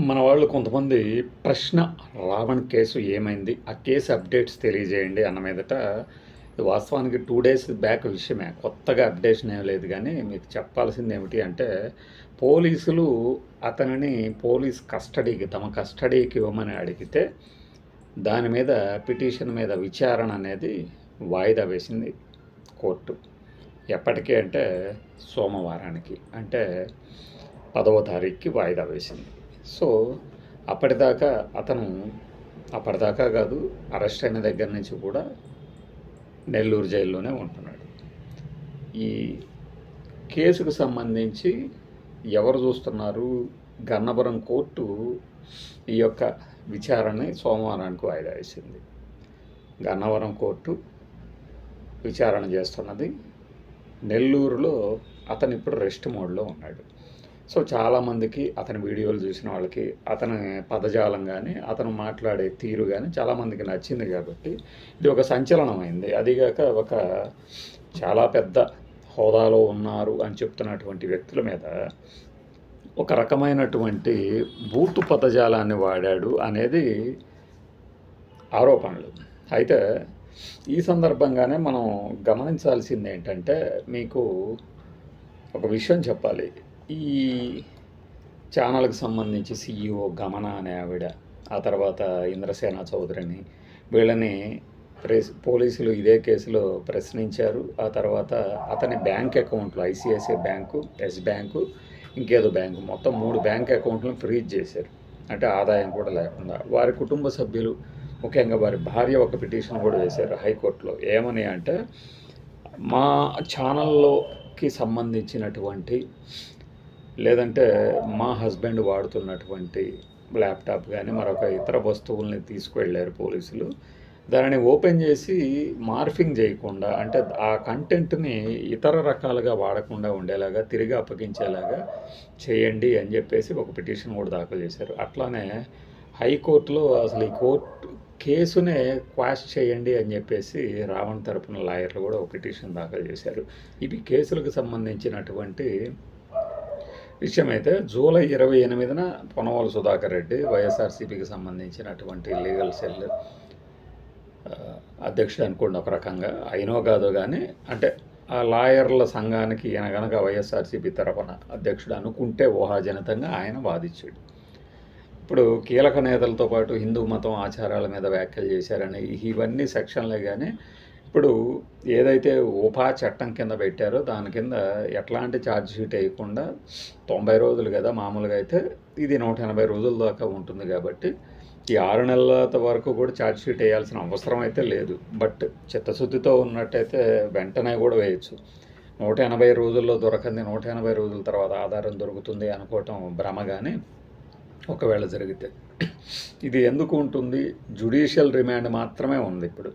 మన వాళ్ళు కొంతమంది ప్రశ్న రావణ్ కేసు ఏమైంది? ఆ కేసు అప్డేట్స్ తెలియజేయండి అన్న మీదట ఇది వాస్తవానికి 2 డేస్ బ్యాక్ విషయమే. కొత్తగా అప్డేషన్ ఏమి లేదు గానీ, మీకు చెప్పాల్సింది ఏమిటి అంటే, పోలీసులు అతనిని పోలీస్ కస్టడీకి తమ కస్టడీకి ఇవ్వమని అడిగితే, దాని మీద పిటిషన్ మీద విచారణ అనేది వాయిదా వేసింది కోర్టు. ఎప్పటికి అంటే సోమవారానికి. అంటే 10వ తారీఖుకి వాయిదా వేసింది. సో అప్పటిదాకా అతను అప్పటిదాకా కాదు, అరెస్ట్ అయిన దగ్గర నుంచి కూడా నెల్లూరు జైల్లోనే ఉంటున్నాడు. ఈ కేసుకు సంబంధించి ఎవరు చూస్తున్నారు? గన్నవరం కోర్టు ఈ యొక్క విచారణని సోమవారానికి వాయిదా వేసింది. గన్నవరం కోర్టు విచారణ చేస్తున్నది. నెల్లూరులో అతను ఇప్పుడు రెస్ట్ మోడ్లో ఉన్నాడు. సో చాలామందికి అతని వీడియోలు చూసిన వాళ్ళకి అతని పదజాలం కానీ అతను మాట్లాడే తీరు కానీ చాలామందికి నచ్చింది కాబట్టి ఇది ఒక సంచలనమైంది. అదిగాక ఒక చాలా పెద్ద హోదాలో ఉన్నారు అని చెప్తున్నటువంటి వ్యక్తుల మీద ఒక రకమైనటువంటి బూతు పదజాలాన్ని వాడాడు అనేది ఆరోపణలు. అయితే ఈ సందర్భంగానే మనం గమనించాల్సింది ఏంటంటే, మీకు ఒక విషయం చెప్పాలి. ఈ ఛానల్కి సంబంధించి CEO గమన అనే ఆవిడ, ఆ తర్వాత ఇంద్రసేన చౌదరిని, వీళ్ళని పోలీసులు ఇదే కేసులో ప్రశ్నించారు. ఆ తర్వాత అతని బ్యాంక్ అకౌంట్లు ICICI బ్యాంకు, ఎస్ బ్యాంకు, ఇంకేదో బ్యాంకు, మొత్తం 3 బ్యాంక్ అకౌంట్లను ఫ్రీజ్ చేశారు. అంటే ఆదాయం కూడా లేకుండా. వారి కుటుంబ సభ్యులు, ముఖ్యంగా వారి భార్య ఒక పిటిషన్ కూడా వేశారు హైకోర్టులో. ఏమని అంటే, మా ఛానల్లోకి సంబంధించినటువంటి లేదంటే మా హస్బెండ్ వాడుతున్నటువంటి ల్యాప్టాప్ కానీ మరొక ఇతర వస్తువుల్ని తీసుకువెళ్ళారు పోలీసులు. దానిని ఓపెన్ చేసి మార్ఫింగ్ చేయకుండా, అంటే ఆ కంటెంట్ని ఇతర రకాలుగా వాడకుండా ఉండేలాగా తిరిగి అప్పగించేలాగా చేయండి అని చెప్పేసి ఒక పిటిషన్ కూడా దాఖలు చేశారు. అట్లానే హైకోర్టులో అసలు ఈ కేసునే క్వాష్ చేయండి అని చెప్పేసి రావణ్ తరపున లాయర్లు కూడా ఒక పిటిషన్ దాఖలు చేశారు. ఇవి కేసులకు సంబంధించినటువంటి విషయం. అయితే జూలై 28న పొనవోలు సుధాకర్ రెడ్డి, వైఎస్ఆర్సీపీకి సంబంధించినటువంటి లీగల్ సెల్ అధ్యక్షుడు అనుకోండి ఒక రకంగా, అయినో కాదో కానీ, అంటే ఆ లాయర్ల సంఘానికి ఈయన కనుక వైఎస్ఆర్సీపీ తరపున అధ్యక్షుడు అనుకుంటే ఊహాజనితంగా ఆయన వాదించాడు. ఇప్పుడు కీలక నేతలతో పాటు హిందూ మతం ఆచారాల మీద వ్యాఖ్యలు చేశారని ఇవన్నీ సెక్షన్లే. కానీ ఇప్పుడు ఏదైతే ఉపా చట్టం కింద పెట్టారో దాని కింద ఎట్లాంటి ఛార్జ్ షీట్ వేయకుండా 90 రోజులు కదా మామూలుగా, అయితే ఇది 180 రోజుల దాకా ఉంటుంది. కాబట్టి ఈ 6 నెలల వరకు కూడా ఛార్జ్ షీట్ వేయాల్సిన అవసరం అయితే లేదు. బట్ చిత్తశుద్ధితో ఉన్నట్టయితే వెంటనే కూడా వేయచ్చు. 180 రోజుల్లో దొరకంది 180 రోజుల తర్వాత ఆధారం దొరుకుతుంది అనుకోవటం భ్రమ. కానీ ఒకవేళ జరిగితే ఇది ఎందుకు ఉంటుంది? జ్యుడిషియల్ రిమాండ్ మాత్రమే ఉంది ఇప్పుడు.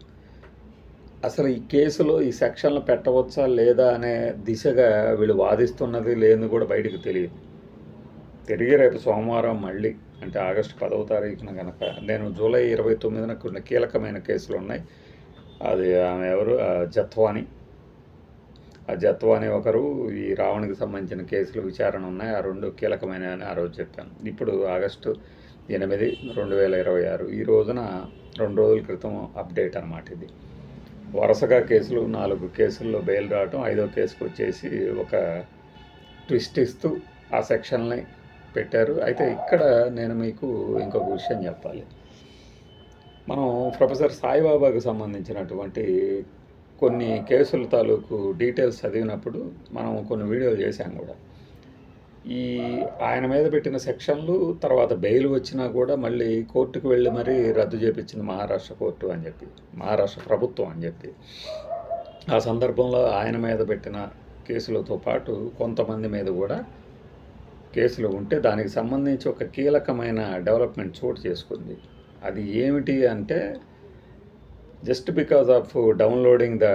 అసలు ఈ కేసులో ఈ సెక్షన్లు పెట్టవచ్చా లేదా అనే దిశగా వీళ్ళు వాదిస్తున్నది లేని కూడా బయటకు తెలియదు. తిరిగి రేపు సోమవారం మళ్ళీ, అంటే ఆగస్టు 10వ తారీఖున కనుక, నేను జూలై 29న కొన్ని కీలకమైన కేసులు ఉన్నాయి. అది ఆమె ఎవరు, జత్వాని, ఆ జత్వాని ఒకరు, ఈ రావణ్కి సంబంధించిన కేసులు విచారణ ఉన్నాయి. ఆ 2 కీలకమైన అని ఆ రోజు చెప్పాను. ఇప్పుడు ఆగస్టు 8, 2026 ఈ రోజున 2 రోజుల క్రితం అప్డేట్ అనమాట ఇది. వరుసగా కేసులు 4 కేసుల్లో బెయిల్ రావటం, 5వ కేసుకు వచ్చేసి ఒక ట్విస్ట్ ఇస్తూ ఆ సెక్షన్ని పెట్టారు. అయితే ఇక్కడ నేను మీకు ఇంకొక విషయం చెప్పాలి. మనం ప్రొఫెసర్ సాయిబాబాకు సంబంధించినటువంటి కొన్ని కేసుల తాలూకు డీటెయిల్స్ చదివినప్పుడు మనం కొన్ని వీడియోలు చేశాం కూడా. ఈ ఆయన మీద పెట్టిన సెక్షన్లు తర్వాత బెయిల్ వచ్చినా కూడా మళ్ళీ కోర్టుకు వెళ్ళి మరీ రద్దు చేపించింది మహారాష్ట్ర కోర్టు అని చెప్పి, మహారాష్ట్ర ప్రభుత్వం అని చెప్పి. ఆ సందర్భంలో ఆయన మీద పెట్టిన కేసులతో పాటు కొంతమంది మీద కూడా కేసులు ఉంటే దానికి సంబంధించి ఒక కీలకమైన డెవలప్మెంట్ చోటు చేసుకుంది. అది ఏమిటి అంటే, just because of downloading the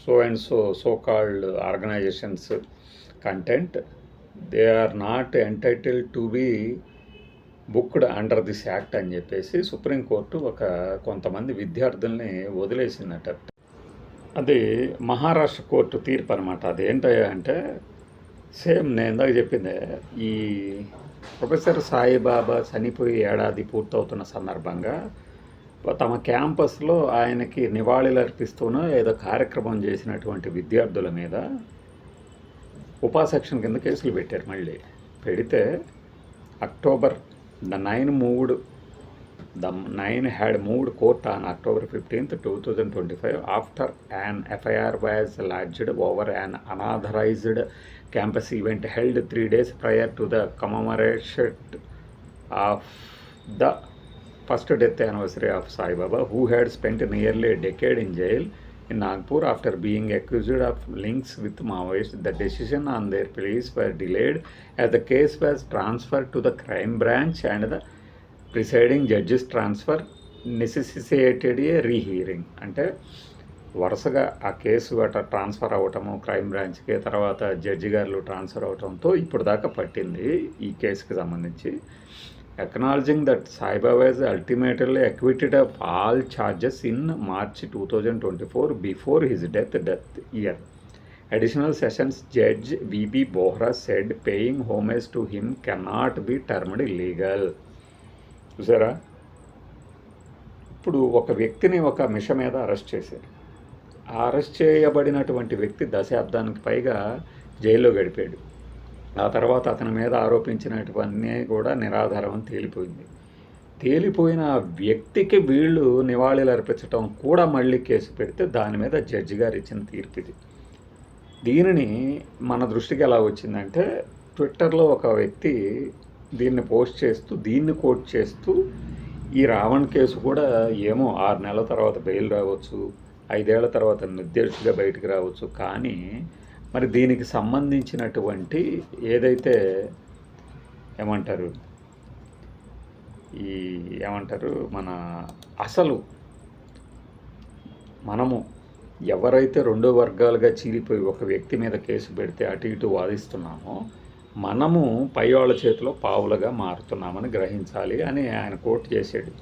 so and so called organisations content, they are not entitled to be booked under this act అని చెప్పేసి సుప్రీంకోర్టు కొంతమంది విద్యార్థుల్ని వదిలేసిందట. అది మహారాష్ట్ర కోర్టు తీర్పు అనమాట. అది ఏంటంటే సేమ్ నేను ఇందాక చెప్పిందే, ఈ ప్రొఫెసర్ సాయిబాబా చనిపోయి ఏడాది పూర్తవుతున్న సందర్భంగా తమ క్యాంపస్లో ఆయనకి నివాళులర్పిస్తూనో ఏదో కార్యక్రమం చేసినటువంటి విద్యార్థుల మీద ఉపా-సెక్షన్ కింద కేసులు పెట్టారు. మళ్ళీ పెడితే October the 9 had moved court on October 15th, 2025 after an FIR was lodged over an unauthorized campus event held 3 days prior to the commemoration of the first death anniversary of Sai Baba, who had spent nearly a decade in jail in Nagpur after being accused of links with Maoists. The decision on their pleas were delayed as the case was transferred to the crime branch and the presiding judges transfer necessitated a rehearing. అంటే వరుసగా ఆ case అట్లా transfer అవ్వటము crime బ్రాంచ్కి, తర్వాత judge గారు transfer అవటంతో ఇప్పుడు దాకా పట్టింది ఈ కేసుకి సంబంధించి. Acknowledging that Saibaba is ultimately acquitted of all charges in March 2024 before his death year. Additional Sessions Judge V.B. Bohra said paying homage to him cannot be termed illegal. చూసారా, ఇప్పుడు ఒక వ్యక్తిని ఒక మిష మీద అరెస్ట్ చేశారు. ఆ అరెస్ట్ చేయబడినటువంటి వ్యక్తి దశాబ్దానికి పైగా జైల్లో గడిపాడు. ఆ తర్వాత అతని మీద ఆరోపించినటువన్నీ కూడా నిరాధారం అని తేలిపోయింది. తేలిపోయిన ఆ వ్యక్తికి వీళ్ళు నివాళులు అర్పించడం కూడా మళ్ళీ కేసు పెడితే దాని మీద జడ్జి గారు ఇచ్చిన తీర్పు ఇది. దీనిని మన దృష్టికి ఎలా వచ్చిందంటే, ట్విట్టర్లో ఒక వ్యక్తి దీన్ని పోస్ట్ చేస్తూ దీన్ని కోట్ చేస్తూ ఈ రావణ్ కేసు కూడా ఏమో 6 నెలల తర్వాత బెయిల్ రావచ్చు, 5 ఏళ్ల తర్వాత నిర్దోషిగా బయటికి రావచ్చు, కానీ మరి దీనికి సంబంధించినటువంటి ఏదైతే ఏమంటారు మన అసలు మనము ఎవరైతే 2 వర్గాలుగా చీలిపోయి ఒక వ్యక్తి మీద కేసు పెడితే అటు ఇటు వాదిస్తున్నామో మనము పై వాళ్ళ చేతిలో పావులుగా మారుతున్నామని గ్రహించాలి అని ఆయన కోట్ చేశాడు.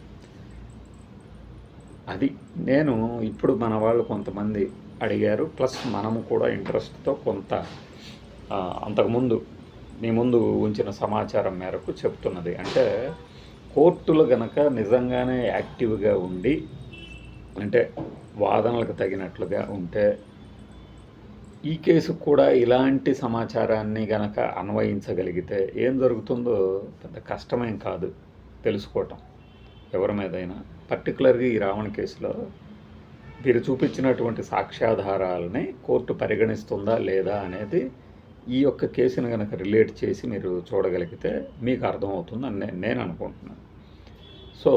అది నేను ఇప్పుడు మన వాళ్ళు కొంతమంది అడిగారు, ప్లస్ మనము కూడా ఇంట్రెస్ట్తో కొంత అంతకుముందు మీ ముందు ఉంచిన సమాచారం మేరకు చెప్తున్నది. అంటే కోర్టులు గనక నిజంగానే యాక్టివ్గా ఉండి, అంటే వాదనలకు తగినట్లుగా ఉంటే, ఈ కేసు కూడా ఇలాంటి సమాచారాన్ని గనక అన్వయించగలిగితే ఏం జరుగుతుందో పెద్ద కష్టమేం కాదు తెలుసుకోవటం ఎవరి మీదైనా. పర్టికులర్గా ఈ రావణ్ కేసులో వీరు చూపించినటువంటి సాక్ష్యాధారాలని కోర్టు పరిగణిస్తుందా లేదా అనేది ఈ యొక్క కేసును కనుక రిలేట్ చేసి మీరు చూడగలిగితే మీకు అర్థమవుతుందని నేను అనుకుంటున్నాను. సో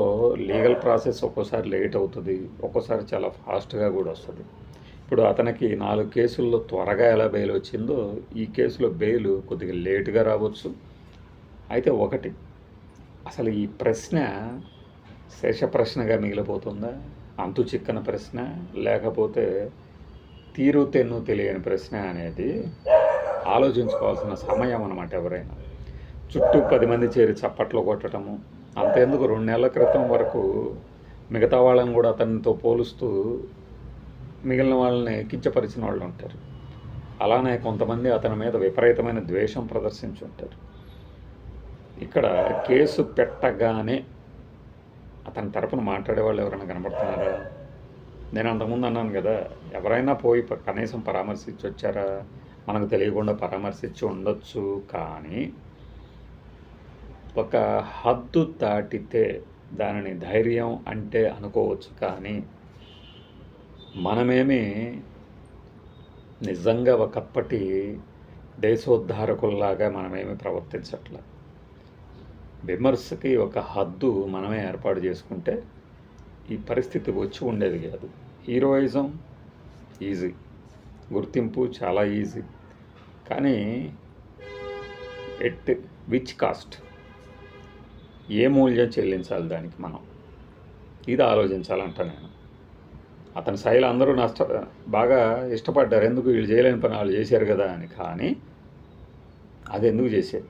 లీగల్ ప్రాసెస్ ఒక్కోసారి లేట్ అవుతుంది, ఒక్కోసారి చాలా ఫాస్ట్గా కూడా వస్తుంది. ఇప్పుడు అతనికి 4 కేసుల్లో త్వరగా ఎలా బెయిల్ వచ్చిందో ఈ కేసులో బెయిల్ కొద్దిగా లేటుగా రావచ్చు. అయితే ఒకటి, అసలు ఈ ప్రశ్న శేష ప్రశ్నగా మిగిలిపోతుందా, అంతు చిక్కన ప్రశ్న, లేకపోతే తీరు తెన్ను తెలియని ప్రశ్న అనేది ఆలోచించుకోవాల్సిన సమయం అన్నమాట. ఎవరైనా చుట్టూ 10 మంది చేరి చప్పట్లు కొట్టడము, అంతేందుకు 2 నెలల క్రితం వరకు మిగతా వాళ్ళని కూడా అతనితో పోలుస్తూ మిగిలిన వాళ్ళని కించపరిచిన వాళ్ళు ఉంటారు. అలానే కొంతమంది అతని మీద విపరీతమైన ద్వేషం ప్రదర్శించి ఉంటారు. ఇక్కడ కేసు పెట్టగానే అతని తరపున మాట్లాడే వాళ్ళు ఎవరైనా కనబడుతున్నారా? నేను అంతకుముందు అన్నాను కదా, ఎవరైనా పోయి కనీసం పరామర్శించి వచ్చారా? మనకు తెలియకుండా పరామర్శించి ఉండొచ్చు, కానీ ఒక హద్దు దాటితే దానిని ధైర్యం అంటే అనుకోవచ్చు, కానీ మనమేమి నిజంగా ఒకప్పటి దేశోద్ధారకుల్లాగా మనమేమి ప్రవర్తించట్లే. విమర్శకి ఒక హద్దు మనమే ఏర్పాటు చేసుకుంటే ఈ పరిస్థితి వచ్చి ఉండేది కాదు. హీరోయిజం ఈజీ, గుర్తింపు చాలా ఈజీ, కానీ ఎట్ విచ్ కాస్ట్, ఏ మూల్యం చెల్లించాలి దానికి మనం, ఇది ఆలోచించాలంట నేను. అతని శైలి అందరూ బాగా ఇష్టపడ్డారు, ఎందుకు వీళ్ళు చేయలేని పని వాళ్ళు చేశారు కదా అని. కానీ అది ఎందుకు చేశారు?